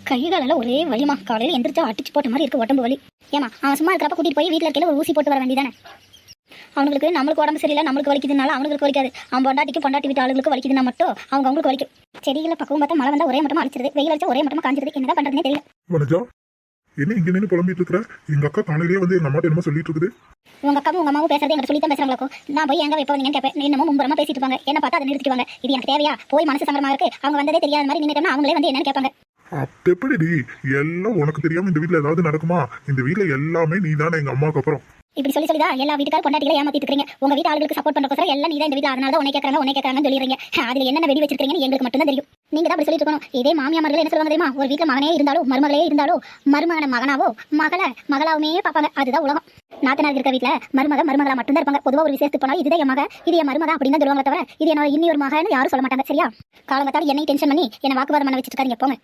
கைகாலில் ஒரே வலிமா. காலையில் எந்திரிச்சா அடிச்சு போட்ட மாதிரி இருக்கு உடம்பு வலி. ஏமா அவன் சும்மா இருக்கிறப்ப கூட்டிட்டு போய் வீட்டில் இருக்கையில ஒரு ஊசி போட்டு வர வேண்டியதானே. அவங்களுக்கு நம்மளுக்கு உடம்பு சரியில்லை, நம்மளுக்கு வலிக்குதுனால அவங்களுக்கு வலிக்காது. அவன் பொண்டாட்டி வீட்டு ஆளுகளுக்கு வலிக்குதுன்னா மட்டும் அவங்களுக்கு வலிக்கும். செடிகளை பக்கம் பார்த்தா மழை வந்தால் ஒரே மட்டும் அடிச்சிருது, வெயில் அடிச்சா ஒரே மட்டும் காஞ்சிருது. என்ன பண்ணுறதுனே தெரியல. வனஜா, என்ன இங்க நின்று புலம்பிட்டு இருக்கிற? எங்க அக்கா காலையிலேயே வந்து எங்க அம்மாட்ட என்னமோ சொல்லிட்டு இருக்குது. உங்க அக்காவும் உங்க அம்மாவும் பேசுறது எங்க சொல்லி தான் பேசுறாங்களோ. நான் போய் எங்க வைப்பீங்கன்னு கேட்பேன். என்னமோ மும்பரமா பேசிட்டு இருப்பாங்க. என்ன பார்த்தா அதை நிறுத்திடுவாங்க. இது எனக்கு தேவையா? போய் மனசு சங்கடமா இருக்கு, அவங்க வந்ததே தெரியாத மாதிரி நின்னுட்டோம்னா அவங்களே வந்து என்னன்னு கேட்பாங்க. அப்ப எப்படிடி எல்லாம் உனக்கு தெரியாம இந்த வீட்டுல ஏதாவது நடக்குமா? இந்த வீட்டுல எல்லாமே நீ தானே எங்க அம்மாவுக்கு அப்புறம். இப்படி சொல்லிதான் எல்லா வீட்டுக்காரும் பொண்டாட்டிகளை ஏமாத்திட்டு இருக்கீங்க. உங்க வீட்டு ஆளுகளுக்கு சப்போர்ட் பண்றதுக்கு எல்லாம் நீ தான் இந்த வீட்டுல, அதனால தான் உன்னை கேட்கறாங்கன்னு சொல்லிடுறீங்க. அதுல என்ன வெடி வச்சிருக்கீங்கன்னு எங்களுக்கு மட்டும் தான் தெரியும். நீங்க தான் அப்படி சொல்லிட்டு இருக்கணும். இதே மாமியாமர்கள் என்ன சொல்லுவாங்க தெரியுமா? ஒரு வீட்டுல மகனே இருந்தாலும் மருமகளே இருந்தாலும் மருமகனை மகனாவோ மகளாவுமே பார்ப்பாங்க. அதுதான் உலகம். நாத்தனார் இருக்க வீட்டுல மருமகளா மட்டும் தான் இருப்பாங்க. பொதுவாக ஒரு விசேஷத்துக்கு போனாலும் இதுதான் என் மக, இது என் மருமக அப்படின்னு தான் சொல்லுவாங்க. தவிர இது என்னோட இன்னொரு மகன்னு யாரும் சொல்ல மாட்டாங்க. சரியா? காலங்கத்தால என்னை டென்ஷன் பண்ணி என்ன வாக்குவாதம் பண்ண வச்சுட்டு இருக்காங்க. போங்க.